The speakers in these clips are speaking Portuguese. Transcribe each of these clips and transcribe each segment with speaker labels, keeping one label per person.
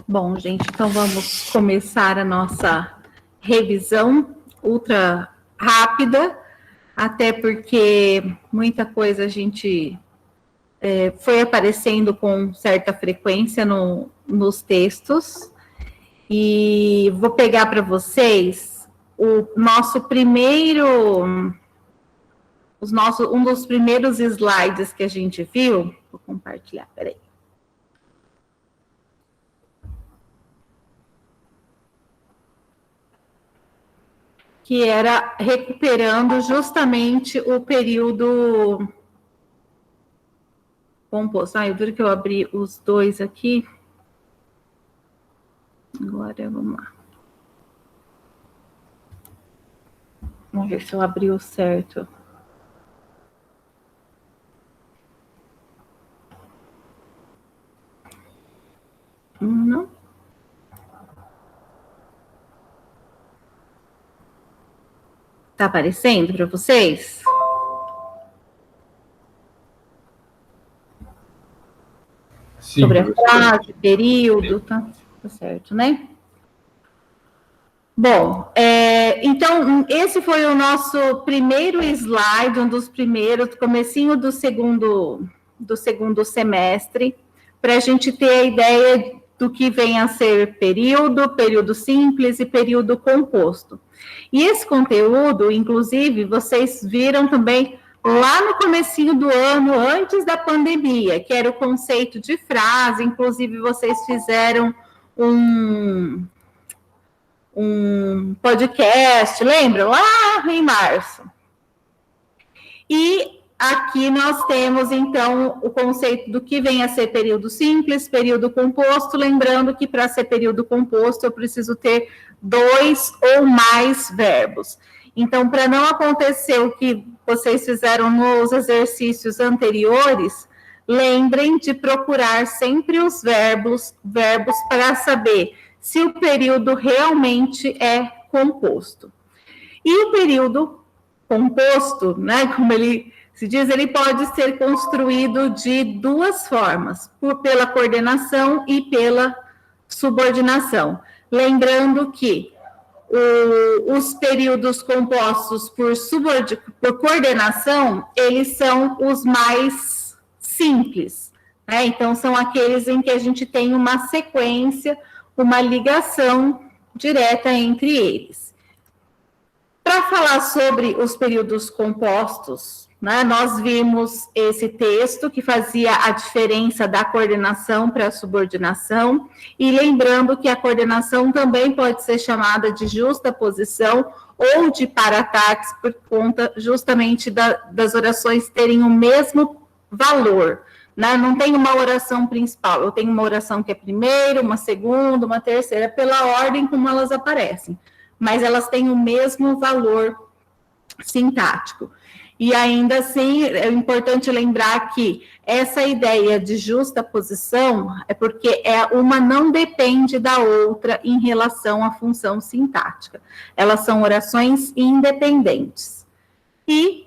Speaker 1: Bom, gente, então vamos começar a nossa revisão ultra rápida, até porque muita coisa a gente foi aparecendo com certa frequência nos textos. E vou pegar para vocês o nosso primeiro, um dos primeiros slides que a gente viu. Vou compartilhar, peraí. Que era recuperando justamente o período composto. Eu duro que eu abri os dois aqui. Agora, vamos lá. Vamos ver se eu abri o certo. Não. Tá aparecendo para vocês? Sim, sobre a frase, período, tá certo, né? Bom, então, esse foi o nosso primeiro slide, um dos primeiros, comecinho do segundo semestre, para a gente ter a ideia do que vem a ser período simples e período composto. E esse conteúdo, inclusive, vocês viram também lá no comecinho do ano, antes da pandemia, que era o conceito de frase, inclusive vocês fizeram um podcast, lembram? Lá em março. E aqui nós temos, então, o conceito do que vem a ser período simples, período composto, lembrando que para ser período composto eu preciso ter 2 ou mais verbos. Então, para não acontecer o que vocês fizeram nos exercícios anteriores, lembrem de procurar sempre os verbos para saber se o período realmente é composto. E o período composto, né, como ele se diz, ele pode ser construído de duas formas, pela coordenação e pela subordinação. Lembrando que os períodos compostos por coordenação, eles são os mais simples, né? Então, são aqueles em que a gente tem uma sequência, uma ligação direta entre eles. Para falar sobre os períodos compostos, né, nós vimos esse texto que fazia a diferença da coordenação para a subordinação, e lembrando que a coordenação também pode ser chamada de justaposição ou de para-ataques, por conta justamente das orações terem o mesmo valor. Né? Não tem uma oração principal, eu tenho uma oração que é primeira, uma segunda, uma terceira, pela ordem como elas aparecem, mas elas têm o mesmo valor sintático. E ainda assim, é importante lembrar que essa ideia de justaposição é porque uma não depende da outra em relação à função sintática. Elas são orações independentes. E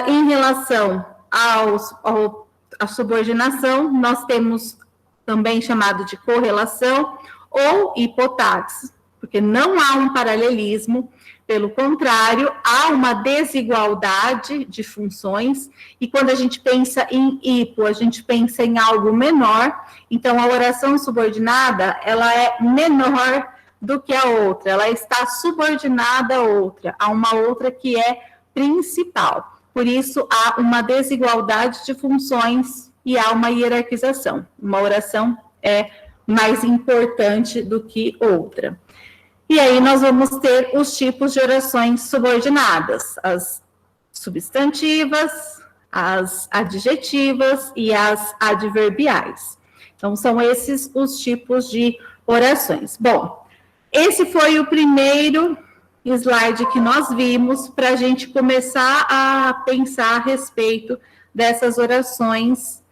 Speaker 1: em relação à subordinação, nós temos também chamado de correlação ou hipotáxis, porque não há um paralelismo, pelo contrário, há uma desigualdade de funções, e quando a gente pensa em hipo, a gente pensa em algo menor, então a oração subordinada, ela é menor do que a outra, ela está subordinada a outra, a uma outra que é principal. Por isso, há uma desigualdade de funções e há uma hierarquização. Uma oração é mais importante do que outra. E aí nós vamos ter os tipos de orações subordinadas, as substantivas, as adjetivas e as adverbiais. Então, são esses os tipos de orações. Bom, esse foi o primeiro slide que nós vimos para a gente começar a pensar a respeito dessas orações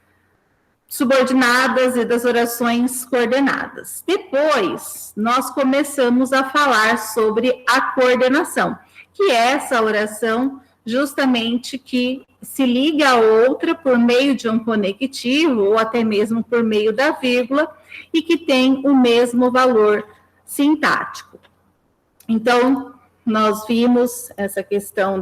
Speaker 1: subordinadas e das orações coordenadas. Depois, nós começamos a falar sobre a coordenação, que é essa oração justamente que se liga a outra por meio de um conectivo, ou até mesmo por meio da vírgula, e que tem o mesmo valor sintático. Então, nós vimos essa questão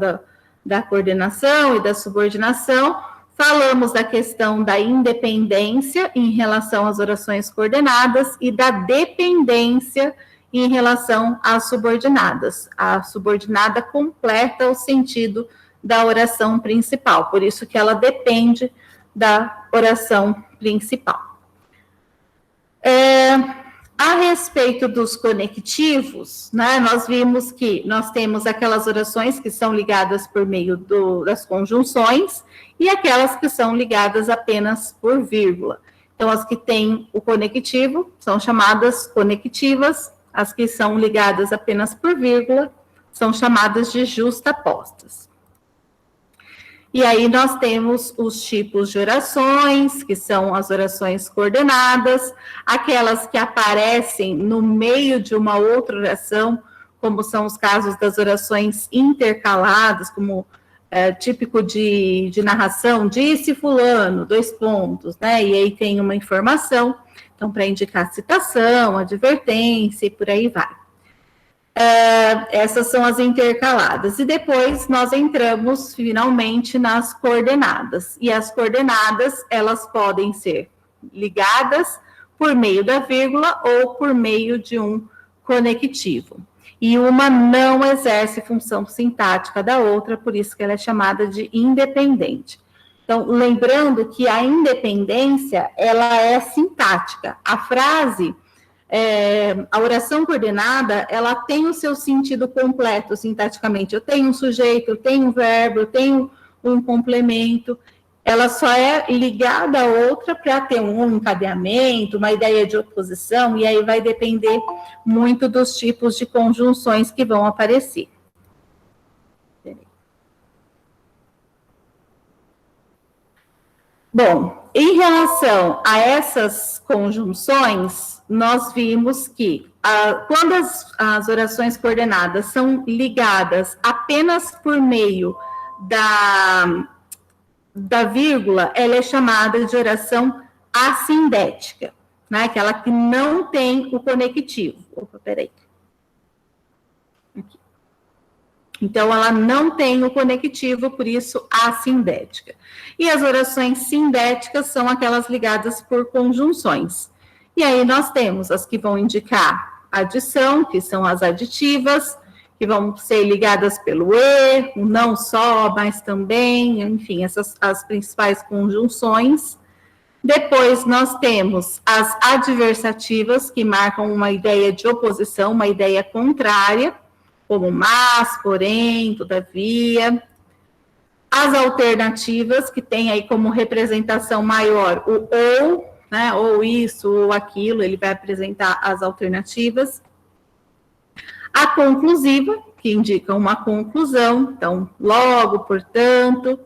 Speaker 1: da coordenação e da subordinação, falamos da questão da independência em relação às orações coordenadas e da dependência em relação às subordinadas. A subordinada completa o sentido da oração principal, por isso que ela depende da oração principal. A respeito dos conectivos, né, nós vimos que nós temos aquelas orações que são ligadas por meio das conjunções e aquelas que são ligadas apenas por vírgula. Então, as que têm o conectivo são chamadas conectivas, as que são ligadas apenas por vírgula são chamadas de justapostas. E aí nós temos os tipos de orações, que são as orações coordenadas, aquelas que aparecem no meio de uma outra oração, como são os casos das orações intercaladas, como típico de narração, disse fulano, 2 pontos, né? E aí tem uma informação, então para indicar citação, advertência e por aí vai. Essas são as intercaladas. E depois nós entramos finalmente nas coordenadas. E as coordenadas, elas podem ser ligadas por meio da vírgula ou por meio de um conectivo. E uma não exerce função sintática da outra, por isso que ela é chamada de independente. Então, lembrando que a independência, ela é sintática. A frase... a oração coordenada, ela tem o seu sentido completo, sintaticamente. Eu tenho um sujeito, eu tenho um verbo, eu tenho um complemento. Ela só é ligada a outra para ter um encadeamento, uma ideia de oposição, e aí vai depender muito dos tipos de conjunções que vão aparecer. Bom, em relação a essas conjunções, nós vimos que quando as orações coordenadas são ligadas apenas por meio da vírgula, ela é chamada de oração assindética, né? Aquela que não tem o conectivo. Opa, peraí. Aqui. Então, ela não tem o conectivo, por isso, assindética. E as orações sindéticas são aquelas ligadas por conjunções. E aí nós temos as que vão indicar adição, que são as aditivas, que vão ser ligadas pelo e, o não só, mas também, enfim, essas as principais conjunções. Depois nós temos as adversativas, que marcam uma ideia de oposição, uma ideia contrária, como mas, porém, todavia. As alternativas, que tem aí como representação maior o ou, né, ou isso, ou aquilo, ele vai apresentar as alternativas. A conclusiva, que indica uma conclusão, então, logo, portanto,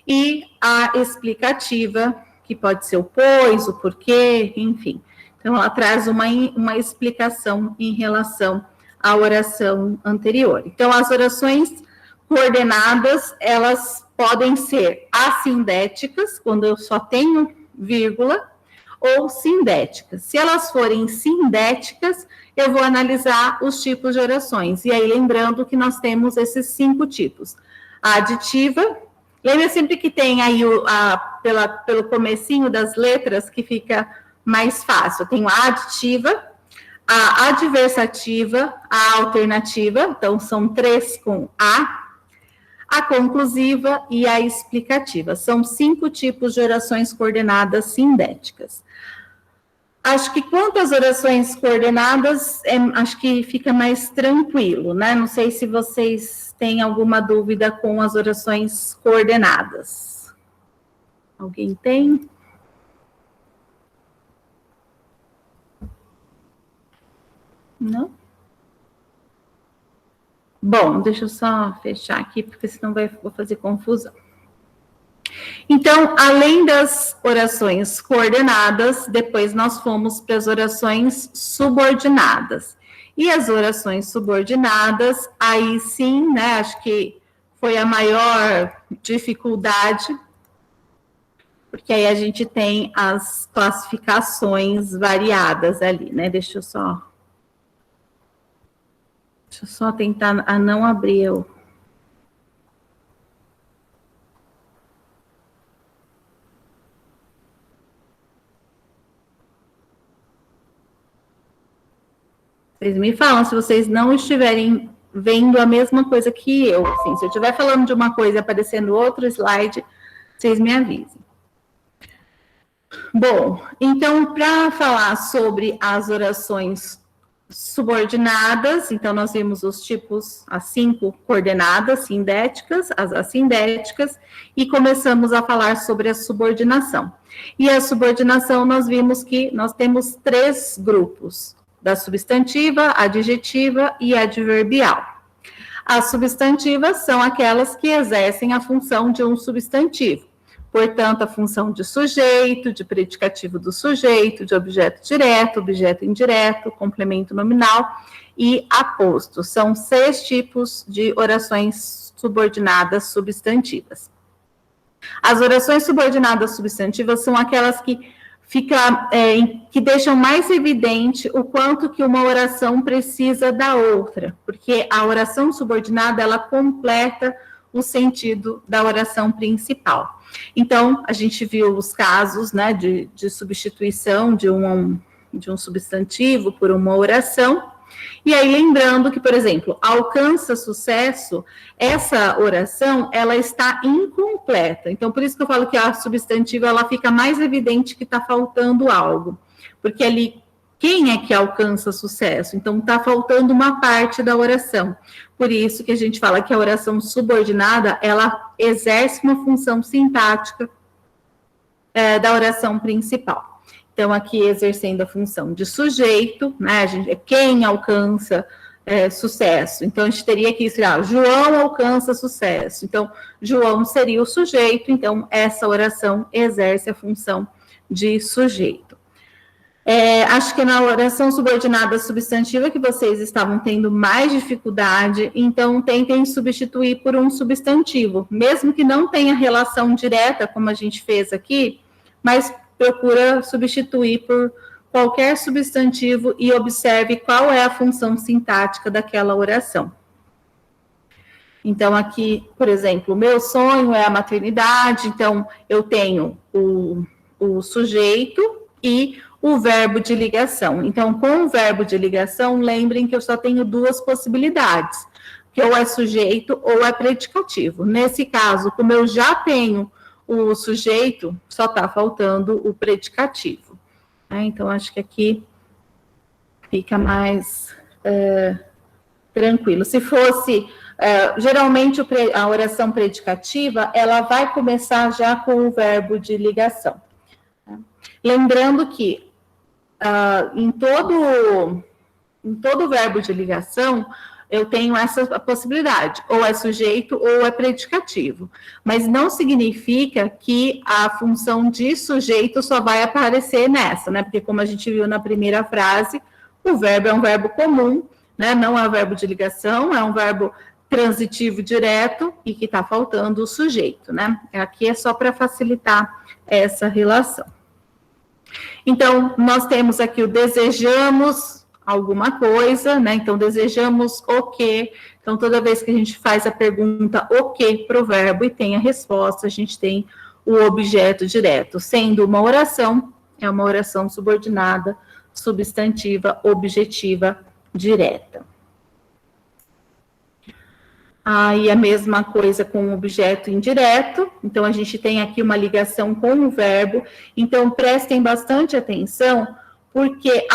Speaker 1: e a explicativa, que pode ser o pois, o porquê, enfim. Então, ela traz uma explicação em relação à oração anterior. Então, as orações coordenadas, elas podem ser assindéticas, quando eu só tenho vírgula, ou sindéticas. Se elas forem sindéticas, eu vou analisar os tipos de orações. E aí, lembrando que nós temos esses 5 tipos. A aditiva, lembra sempre que tem aí pelo comecinho das letras, que fica mais fácil. Eu tenho a aditiva, a adversativa, a alternativa, então são 3 com a conclusiva e a explicativa. São 5 tipos de orações coordenadas sindéticas. Acho que quanto às orações coordenadas, acho que fica mais tranquilo, né? Não sei se vocês têm alguma dúvida com as orações coordenadas. Alguém tem? Não? Bom, deixa eu só fechar aqui, porque senão vou fazer confusão. Então, além das orações coordenadas, depois nós fomos para as orações subordinadas. E as orações subordinadas, aí sim, né, acho que foi a maior dificuldade, porque aí a gente tem as classificações variadas ali, né? Deixa eu só tentar a não abrir o... Vocês me falam se vocês não estiverem vendo a mesma coisa que eu. Assim, se eu estiver falando de uma coisa e aparecendo outro slide, vocês me avisem. Bom, então, para falar sobre as orações subordinadas, então nós vimos os tipos, as 5 coordenadas sindéticas, as assindéticas, e começamos a falar sobre a subordinação. E a subordinação, nós vimos que nós temos 3 grupos, da substantiva, adjetiva e adverbial. As substantivas são aquelas que exercem a função de um substantivo. Portanto, a função de sujeito, de predicativo do sujeito, de objeto direto, objeto indireto, complemento nominal e aposto. São 6 tipos de orações subordinadas substantivas. As orações subordinadas substantivas são aquelas que que deixam mais evidente o quanto que uma oração precisa da outra, porque a oração subordinada, ela completa o sentido da oração principal. Então, a gente viu os casos, né, de substituição de um substantivo por uma oração, e aí lembrando que, por exemplo, alcança sucesso, essa oração, ela está incompleta. Então, por isso que eu falo que a substantiva, ela fica mais evidente que está faltando algo. Porque ali, quem é que alcança sucesso? Então, está faltando uma parte da oração. Por isso que a gente fala que a oração subordinada, ela exerce uma função sintática da oração principal. Então, aqui exercendo a função de sujeito, né? Quem alcança sucesso. Então, a gente teria que escrever, João alcança sucesso. Então, João seria o sujeito, então, essa oração exerce a função de sujeito. Acho que na oração subordinada substantiva que vocês estavam tendo mais dificuldade, então tentem substituir por um substantivo, mesmo que não tenha relação direta, como a gente fez aqui, mas procura substituir por qualquer substantivo e observe qual é a função sintática daquela oração. Então, aqui, por exemplo, o meu sonho é a maternidade, então eu tenho o sujeito e o verbo de ligação. Então, com o verbo de ligação, lembrem que eu só tenho 2 possibilidades, que ou é sujeito ou é predicativo. Nesse caso, como eu já tenho o sujeito, só está faltando o predicativo. Então, acho que aqui fica mais tranquilo. Se fosse, geralmente a oração predicativa, ela vai começar já com o verbo de ligação. Lembrando que em todo verbo de ligação, eu tenho essa possibilidade, ou é sujeito ou é predicativo, mas não significa que a função de sujeito só vai aparecer nessa, né? Porque como a gente viu na primeira frase, o verbo é um verbo comum, né? Não é um verbo de ligação, é um verbo transitivo direto e que está faltando o sujeito, né? Aqui é só para facilitar essa relação. Então, nós temos aqui o desejamos alguma coisa, né? Então, desejamos o quê? Então, toda vez que a gente faz a pergunta o quê para o verbo e tem a resposta, a gente tem o objeto direto. Sendo uma oração, é uma oração subordinada, substantiva, objetiva, direta. Aí, a mesma coisa com o objeto indireto. Então, a gente tem aqui uma ligação com o verbo. Então, prestem bastante atenção, porque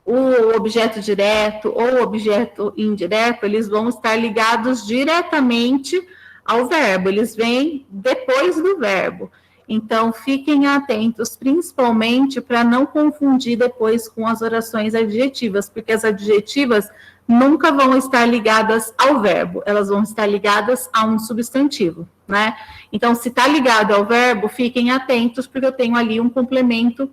Speaker 1: o objeto direto ou objeto indireto, eles vão estar ligados diretamente ao verbo, eles vêm depois do verbo. Então, fiquem atentos, principalmente para não confundir depois com as orações adjetivas, porque as adjetivas nunca vão estar ligadas ao verbo, elas vão estar ligadas a um substantivo, né? Então, se está ligado ao verbo, fiquem atentos, porque eu tenho ali um complemento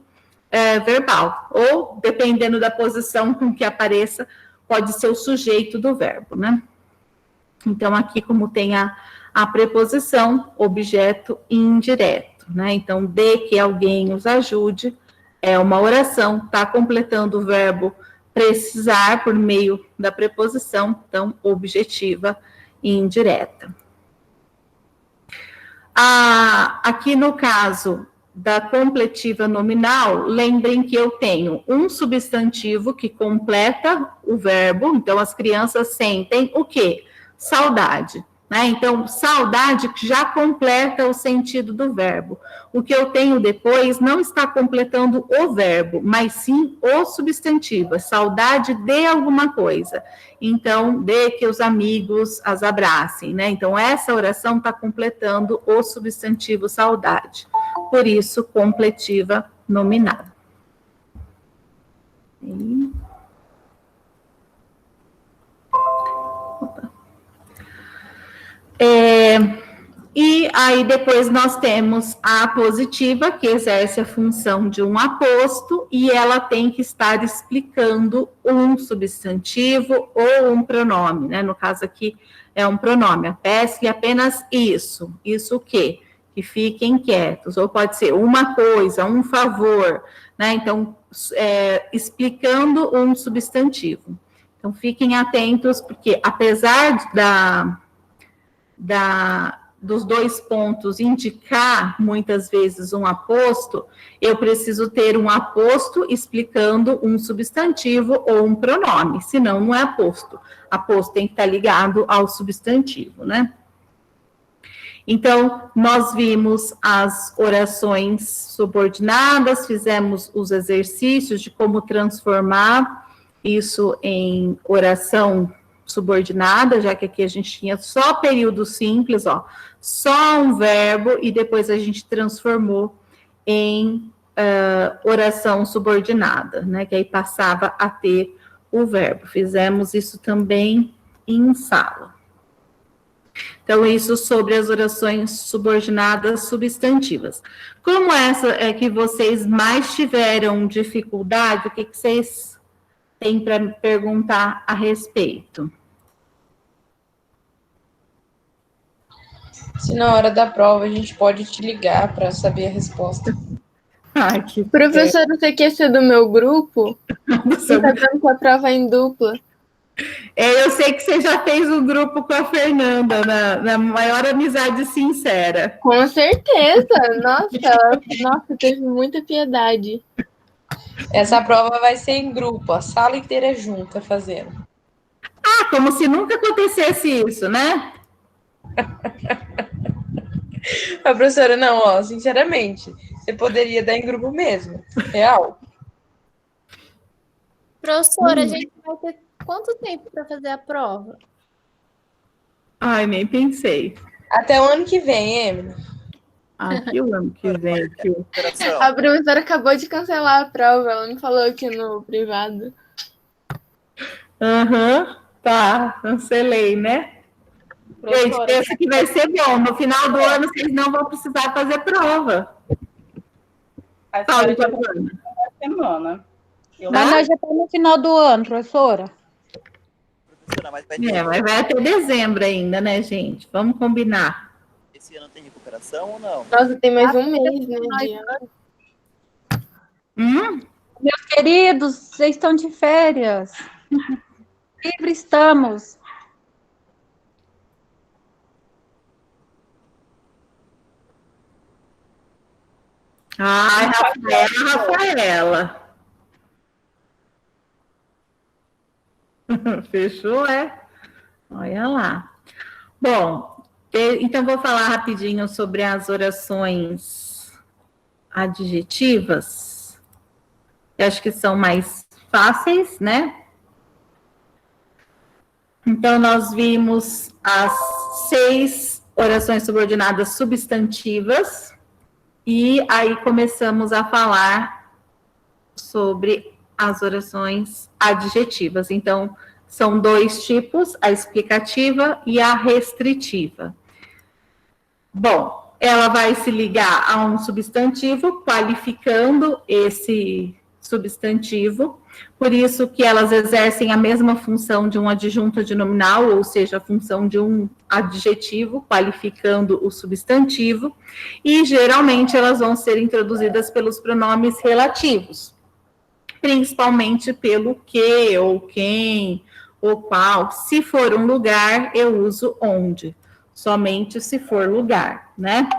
Speaker 1: verbal, ou, dependendo da posição com que apareça, pode ser o sujeito do verbo, né? Então, aqui, como tem a preposição, objeto indireto, né? Então, de que alguém os ajude, é uma oração, está completando o verbo precisar por meio da preposição, então, objetiva e indireta. Aqui no caso da completiva nominal, lembrem que eu tenho um substantivo que completa o verbo, então as crianças sentem o quê? Saudade, né? Então, saudade já completa o sentido do verbo. O que eu tenho depois não está completando o verbo, mas sim o substantivo, saudade de alguma coisa. Então, de que os amigos as abracem, né? Então, essa oração está completando o substantivo saudade. Por isso, completiva nominal. E aí depois nós temos a apositiva, que exerce a função de um aposto, e ela tem que estar explicando um substantivo ou um pronome, né? No caso aqui é um pronome, peço-lhe apenas isso. Isso o quê? Que fiquem quietos, ou pode ser uma coisa, um favor, né? Então, explicando um substantivo. Então, fiquem atentos, porque apesar dos dois pontos indicar muitas vezes um aposto, eu preciso ter um aposto explicando um substantivo ou um pronome, senão não é aposto. Aposto tem que estar ligado ao substantivo, né? Então, nós vimos as orações subordinadas, fizemos os exercícios de como transformar isso em oração subordinada, já que aqui a gente tinha só período simples, ó, só um verbo, e depois a gente transformou em oração subordinada, né, que aí passava a ter o verbo. Fizemos isso também em sala. Então, isso sobre as orações subordinadas substantivas. Como essa é que vocês mais tiveram dificuldade, o que vocês têm para me perguntar a respeito?
Speaker 2: Se na hora da prova a gente pode te ligar para saber a resposta.
Speaker 3: Ai, que professora, você quer ser do meu grupo? Você tá dando com a prova em dupla.
Speaker 1: Eu sei que você já fez um grupo com a Fernanda, na maior amizade sincera.
Speaker 3: Com certeza! Nossa, teve muita piedade.
Speaker 2: Essa prova vai ser em grupo, a sala inteira junta fazendo.
Speaker 1: Ah, como se nunca acontecesse isso, né?
Speaker 2: A professora, não, ó, sinceramente, você poderia dar em grupo mesmo, real.
Speaker 4: Professora, a gente vai ter quanto tempo para fazer a prova?
Speaker 1: Ai, nem pensei.
Speaker 2: Até o ano que vem, Emily.
Speaker 1: Aqui o ano que vem.
Speaker 3: A professora acabou de cancelar a prova, ela me falou aqui no privado.
Speaker 1: Tá, cancelei, né? Gente, pensa que vai ser bom. No final do ano, vocês não vão precisar fazer prova.
Speaker 5: Fala de semana.
Speaker 6: Mas nós já estamos no final do ano, professora.
Speaker 1: Mas vai até dezembro ainda, né, gente? Vamos combinar.
Speaker 7: Esse ano tem recuperação ou não?
Speaker 3: Nossa, tem mais um mês, né?
Speaker 6: Meus queridos, vocês estão de férias. Livre estamos.
Speaker 1: Ai, Rafaela. Fechou, é? Olha lá. Bom, então vou falar rapidinho sobre as orações adjetivas. Eu acho que são mais fáceis, né? Então, nós vimos as 6 orações subordinadas substantivas. E aí começamos a falar sobre as orações adjetivas. Então, são 2 tipos, a explicativa e a restritiva. Bom, ela vai se ligar a um substantivo, qualificando esse substantivo, por isso que elas exercem a mesma função de um adjunto adnominal, ou seja, a função de um adjetivo, qualificando o substantivo, e geralmente elas vão ser introduzidas pelos pronomes relativos, principalmente pelo que, ou quem, ou qual. Se for um lugar, eu uso onde, somente se for lugar, né?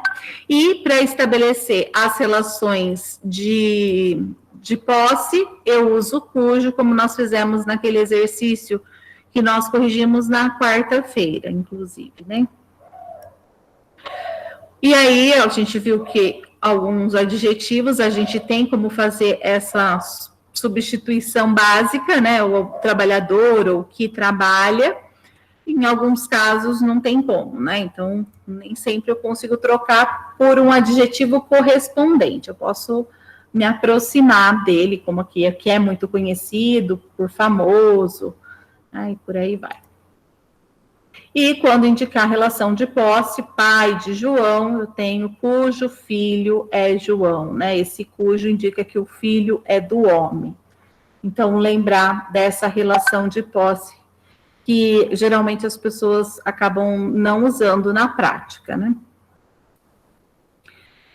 Speaker 1: E para estabelecer as relações de posse, eu uso cujo, como nós fizemos naquele exercício que nós corrigimos na quarta-feira, inclusive, né? E aí, a gente viu que alguns adjetivos a gente tem como fazer essa substituição básica, né? O trabalhador, ou que trabalha. Em alguns casos não tem como, né? Então, nem sempre eu consigo trocar por um adjetivo correspondente. Eu posso me aproximar dele, como aqui é muito conhecido, por famoso, né? E por aí vai. E quando indicar relação de posse, pai de João, eu tenho cujo filho é João, né? Esse cujo indica que o filho é do homem. Então, lembrar dessa relação de posse, que geralmente as pessoas acabam não usando na prática, né?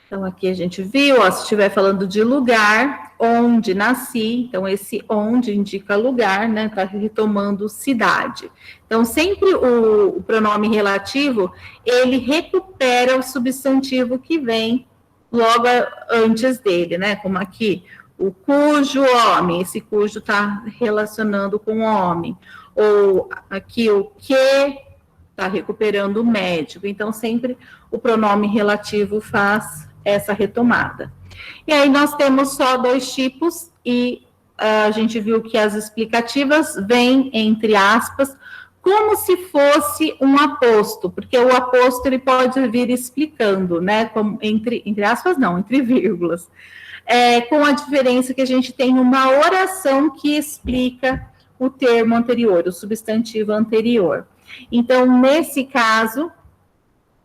Speaker 1: Então, aqui a gente viu, ó, se estiver falando de lugar, onde nasci, então esse onde indica lugar, né? Tá retomando cidade. Então, sempre o pronome relativo, ele recupera o substantivo que vem logo antes dele, né? Como aqui, o cujo homem, esse cujo está relacionando com o homem. Ou aqui o que está recuperando o médico. Então, sempre o pronome relativo faz essa retomada. E aí nós temos só 2 tipos, e a gente viu que as explicativas vêm entre aspas, como se fosse um aposto, porque o aposto ele pode vir explicando, né? Como, entre aspas, não, entre vírgulas. Com a diferença que a gente tem uma oração que explica o termo anterior, o substantivo anterior. Então, nesse caso,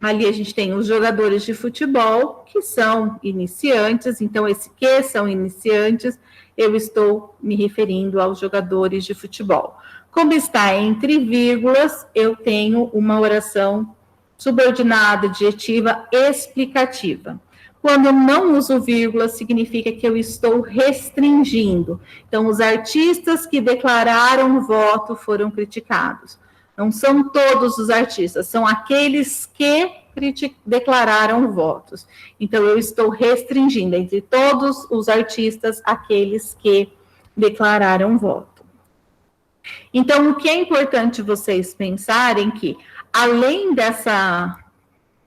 Speaker 1: ali a gente tem os jogadores de futebol, que são iniciantes, então esse que são iniciantes, eu estou me referindo aos jogadores de futebol. Como está entre vírgulas, eu tenho uma oração subordinada, adjetiva, explicativa. Quando eu não uso vírgula, significa que eu estou restringindo. Então, os artistas que declararam voto foram criticados. Não são todos os artistas, são aqueles que declararam votos. Então, eu estou restringindo entre todos os artistas, aqueles que declararam voto. Então, o que é importante vocês pensarem que, além dessa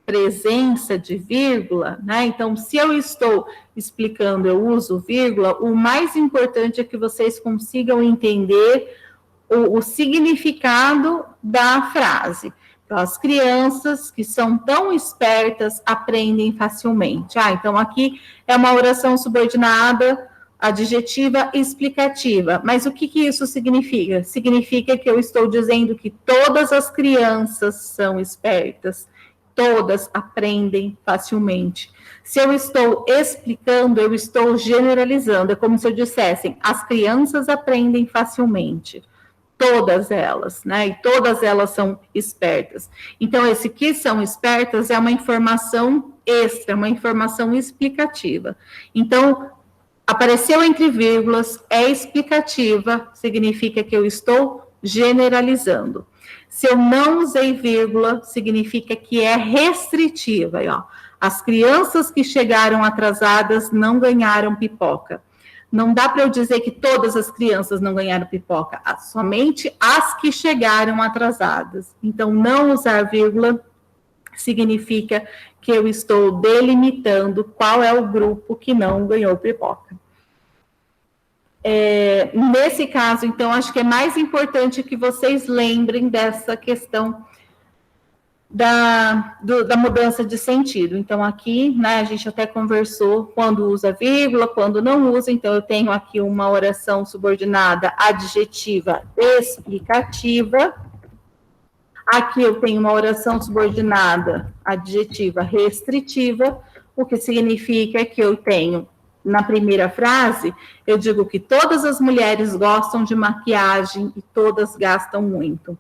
Speaker 1: presença de vírgula, né? Então, se eu estou explicando, eu uso vírgula, o mais importante é que vocês consigam entender o significado da frase. Então, as crianças que são tão espertas aprendem facilmente. Então aqui é uma oração subordinada, adjetiva explicativa. Mas o que isso significa? Significa que eu estou dizendo que todas as crianças são espertas. Todas aprendem facilmente. Se eu estou explicando, eu estou generalizando. É como se eu dissesse, as crianças aprendem facilmente. Todas elas, né? E todas elas são espertas. Então, esse que são espertas é uma informação extra, uma informação explicativa. Então, apareceu entre vírgulas, é explicativa, significa que eu estou generalizando. Se eu não usei vírgula, significa que é restritiva. Ó. As crianças que chegaram atrasadas não ganharam pipoca. Não dá para eu dizer que todas as crianças não ganharam pipoca, somente as que chegaram atrasadas. Então, não usar vírgula significa que eu estou delimitando qual é o grupo que não ganhou pipoca. Nesse caso, então, acho que é mais importante que vocês lembrem dessa questão da mudança de sentido. Então, aqui, né, a gente até conversou quando usa vírgula, quando não usa. Então, eu tenho aqui uma oração subordinada adjetiva explicativa. Aqui eu tenho uma oração subordinada adjetiva restritiva, o que significa que eu tenho na primeira frase, eu digo que todas as mulheres gostam de maquiagem e todas gastam muito.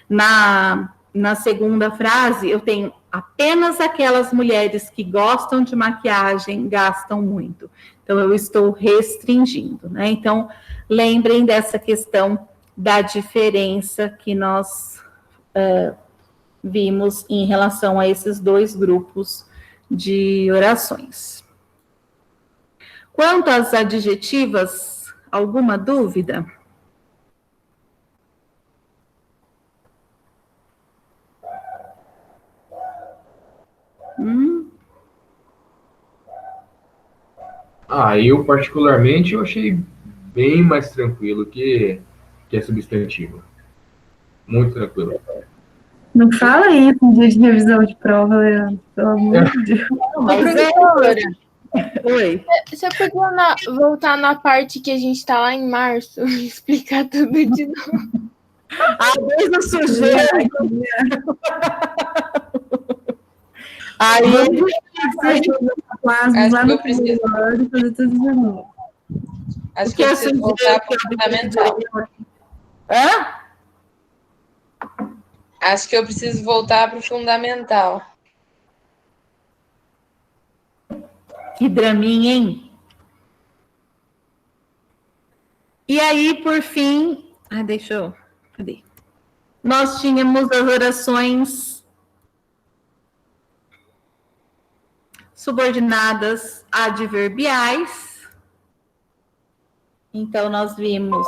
Speaker 1: Na segunda frase, eu tenho apenas aquelas mulheres que gostam de maquiagem gastam muito. Então, eu estou restringindo, né? Então, lembrem dessa questão da diferença que nós vimos em relação a esses dois grupos de orações. Quanto às adjetivas, alguma dúvida?
Speaker 8: Eu particularmente eu achei bem mais tranquilo que a substantiva. Muito tranquilo.
Speaker 9: Não fala isso no dia de revisão de prova, Leandro. Pelo amor de Deus.
Speaker 3: Professora,
Speaker 1: Oi.
Speaker 3: você podia voltar na parte que a gente tá lá em março e explicar tudo de novo?
Speaker 1: Desde a sujeira. Aí,
Speaker 2: Acho que eu preciso. Acho que eu preciso voltar para o fundamental. Acho que eu preciso voltar para o fundamental.
Speaker 1: que draminha, hein? E aí, por fim, cadê? Nós tínhamos as orações subordinadas adverbiais. Então, nós vimos...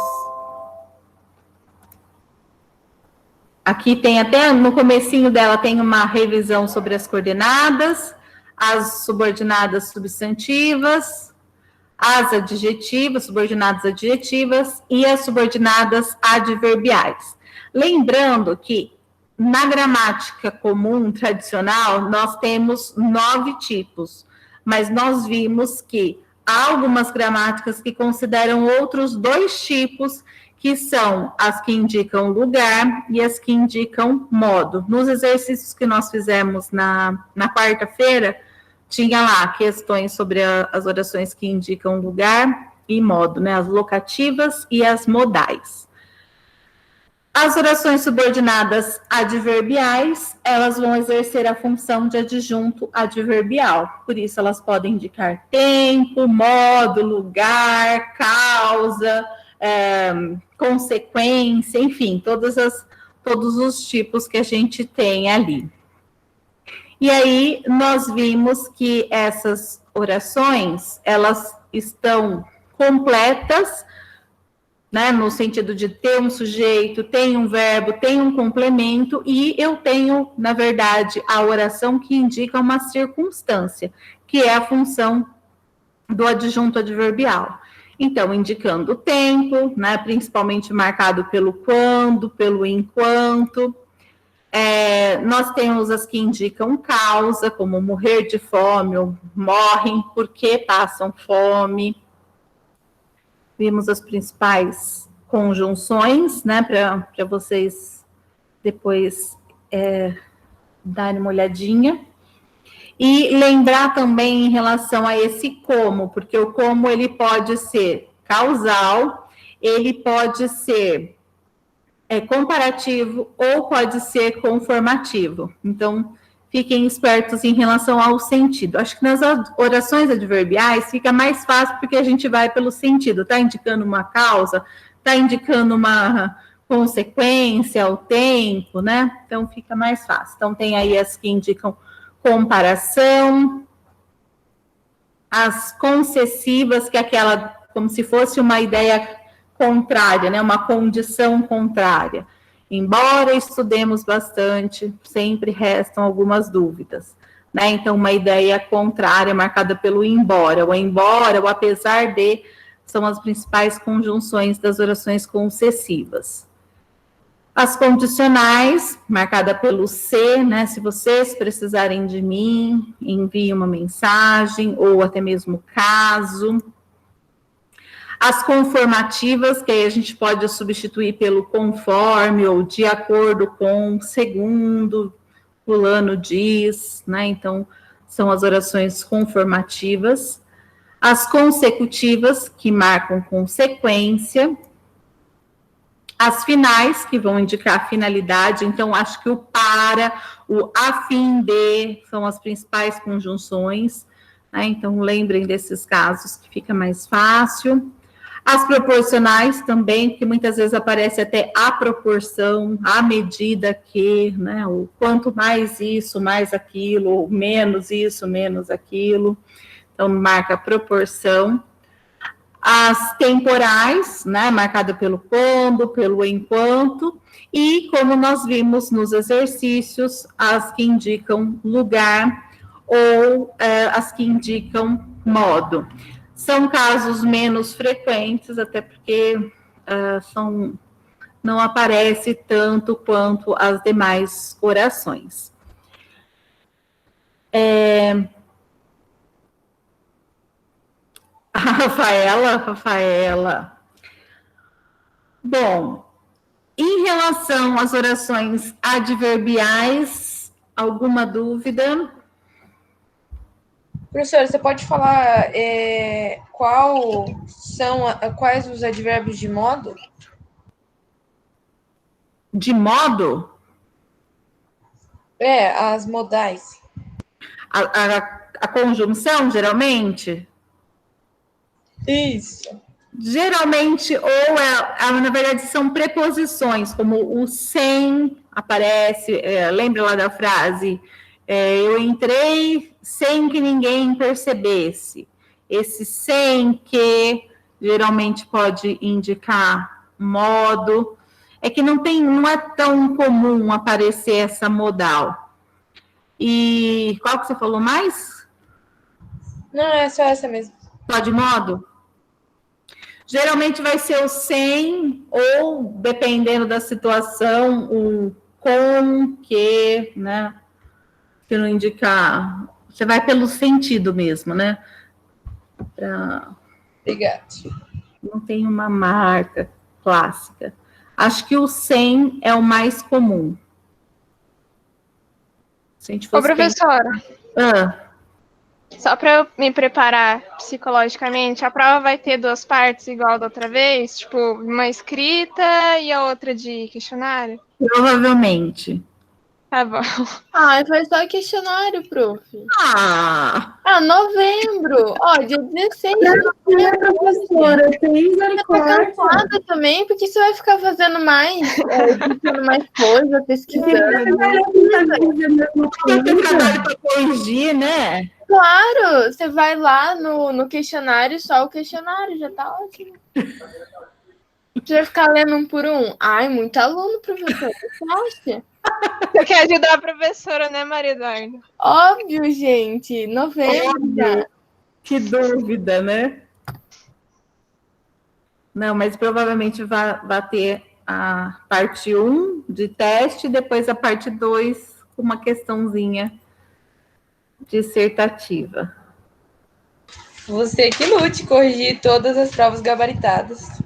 Speaker 1: Aqui tem até, no comecinho dela, tem uma revisão sobre as coordenadas, as subordinadas substantivas, as adjetivas, subordinadas adjetivas e as subordinadas adverbiais. Lembrando que na gramática comum, tradicional, nós temos 9 tipos, mas nós vimos que há algumas gramáticas que consideram outros 2 tipos, que são as que indicam lugar e as que indicam modo. Nos exercícios que nós fizemos na quarta-feira, tinha lá questões sobre as orações que indicam lugar e modo, né? As locativas e as modais. As orações subordinadas adverbiais, elas vão exercer a função de adjunto adverbial. Por isso, elas podem indicar tempo, modo, lugar, causa, consequência, enfim, todos os tipos que a gente tem ali. E aí, nós vimos que essas orações, elas estão completas, né, no sentido de ter um sujeito, tem um verbo, tem um complemento, e eu tenho, na verdade, a oração que indica uma circunstância, que é a função do adjunto adverbial. Então, indicando o tempo, né, principalmente marcado pelo quando, pelo enquanto. Nós temos as que indicam causa, como morrer de fome, ou morrem porque passam fome. Vimos as principais conjunções, né, para vocês depois darem uma olhadinha. E lembrar também em relação a esse como, porque o como ele pode ser causal, ele pode ser comparativo ou pode ser conformativo. Então, fiquem espertos em relação ao sentido. Acho que nas orações adverbiais fica mais fácil porque a gente vai pelo sentido. Está indicando uma causa, está indicando uma consequência, o tempo, né? Então, fica mais fácil. Então, tem aí as que indicam comparação, as concessivas, que é aquela, como se fosse uma ideia contrária, né? Uma condição contrária. Embora estudemos bastante, sempre restam algumas dúvidas, né? Então, uma ideia contrária marcada pelo embora, o apesar de, são as principais conjunções das orações concessivas. As condicionais, marcada pelo se, né? Se vocês precisarem de mim, envie uma mensagem, ou até mesmo caso. As conformativas, que aí a gente pode substituir pelo conforme, ou de acordo com, segundo, fulano diz, né? Então, são as orações conformativas. As consecutivas, que marcam consequência. As finais, que vão indicar a finalidade. Então, acho que o para, o a fim de, são as principais conjunções, né? Então, lembrem desses casos, que fica mais fácil. As proporcionais também, que muitas vezes aparece até a proporção, à medida que, né? O quanto mais isso, mais aquilo, ou menos isso, menos aquilo. Então, marca a proporção. As temporais, né, marcada pelo quando, pelo enquanto, e como nós vimos nos exercícios, as que indicam lugar ou as que indicam modo. São casos menos frequentes, até porque não aparece tanto quanto as demais orações. Rafaela. Bom, em relação às orações adverbiais, alguma dúvida?
Speaker 2: Professora, você pode falar quais os advérbios de modo?
Speaker 1: De modo?
Speaker 2: As modais.
Speaker 1: A conjunção, geralmente?
Speaker 2: Isso.
Speaker 1: Geralmente, na verdade, são preposições, como o sem aparece, lembra lá da frase, eu entrei sem que ninguém percebesse. Esse sem que, geralmente, pode indicar modo, é que não é tão comum aparecer essa modal. E qual que você falou mais?
Speaker 2: Não, é só essa mesmo.
Speaker 1: Só de modo? Geralmente vai ser o sem, ou, dependendo da situação, o com, que, né? Que não indicar. Você vai pelo sentido mesmo, né?
Speaker 2: Obrigada.
Speaker 1: Não tem uma marca clássica. Acho que o sem é o mais comum. Se a gente fosse
Speaker 3: professora. Só para eu me preparar psicologicamente, a prova vai ter 2 partes igual da outra vez? Tipo, uma escrita e a outra de questionário?
Speaker 1: Provavelmente.
Speaker 3: Tá bom.
Speaker 4: Foi só questionário, prof.
Speaker 3: Novembro. Dia 16.
Speaker 9: Professora, tem misericórdia.
Speaker 3: Tá cansada também, porque você vai ficar fazendo mais coisa, pesquisando.
Speaker 1: Tem trabalho para corrigir, né?
Speaker 3: Claro, você vai lá no questionário, só o questionário, já tá ótimo. Você vai ficar lendo um por um? Muito aluno, professor, você acha? Você quer ajudar a professora, né, Maria Eduarda? Óbvio, gente, novembro já.
Speaker 1: Que dúvida, né? Não, mas provavelmente vai ter a parte 1 de teste, depois a parte 2 com uma questãozinha dissertativa.
Speaker 2: Você que lute, corrigir todas as provas gabaritadas.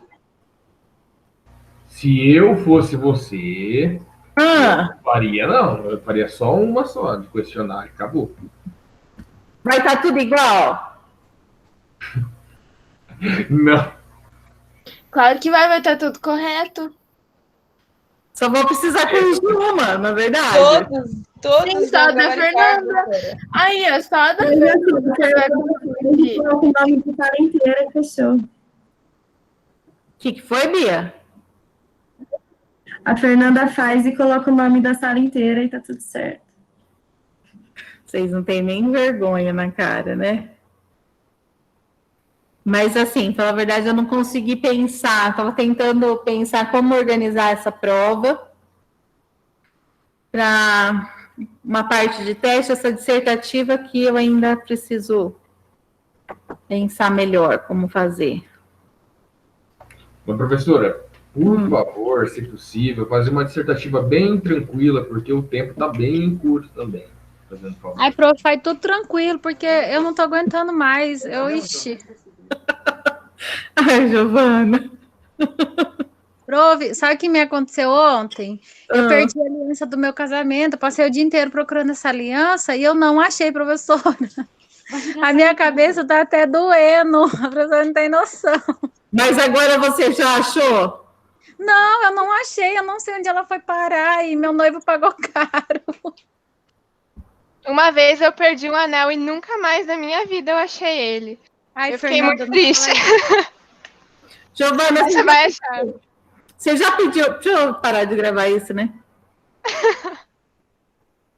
Speaker 8: Se eu fosse você, eu faria só uma só de questionário, acabou.
Speaker 1: Vai estar tudo igual?
Speaker 8: Não.
Speaker 3: Claro que vai estar tudo correto.
Speaker 1: Só vou precisar corrigir uma, na verdade.
Speaker 2: Todos.
Speaker 3: Sim, só da Fernanda. Aí, só da Fernanda.
Speaker 9: O nome de sala inteira, fechou.
Speaker 1: O que foi, Bia?
Speaker 9: A Fernanda faz e coloca o nome da sala inteira e tá tudo certo.
Speaker 1: Vocês não têm nem vergonha na cara, né? Mas, assim, pela verdade, eu não consegui pensar. Estava tentando pensar como organizar essa prova para uma parte de teste, essa dissertativa que eu ainda preciso pensar melhor como fazer.
Speaker 8: Mas, professora, por favor, se possível, fazer uma dissertativa bem tranquila, porque o tempo está bem curto também.
Speaker 6: Ai, prof, faz tudo tranquilo, porque eu não tô aguentando mais. Ixi.
Speaker 1: Ai, Giovana.
Speaker 6: Prof, sabe o que me aconteceu ontem? Eu perdi a aliança do meu casamento, passei o dia inteiro procurando essa aliança e eu não achei, professora. A minha cabeça tá até doendo. A professora não tem noção.
Speaker 1: Mas agora você já achou?
Speaker 6: Não, eu não achei. Eu não sei onde ela foi parar. E meu noivo pagou caro.
Speaker 3: Uma vez eu perdi um anel e nunca mais na minha vida eu achei ele.
Speaker 6: Ai,
Speaker 3: Eu fiquei
Speaker 6: Fernanda,
Speaker 3: muito
Speaker 6: não
Speaker 3: triste.
Speaker 6: fala.
Speaker 1: Giovana,
Speaker 3: Você vai achar.
Speaker 1: você já pediu... Deixa eu parar de gravar isso, né?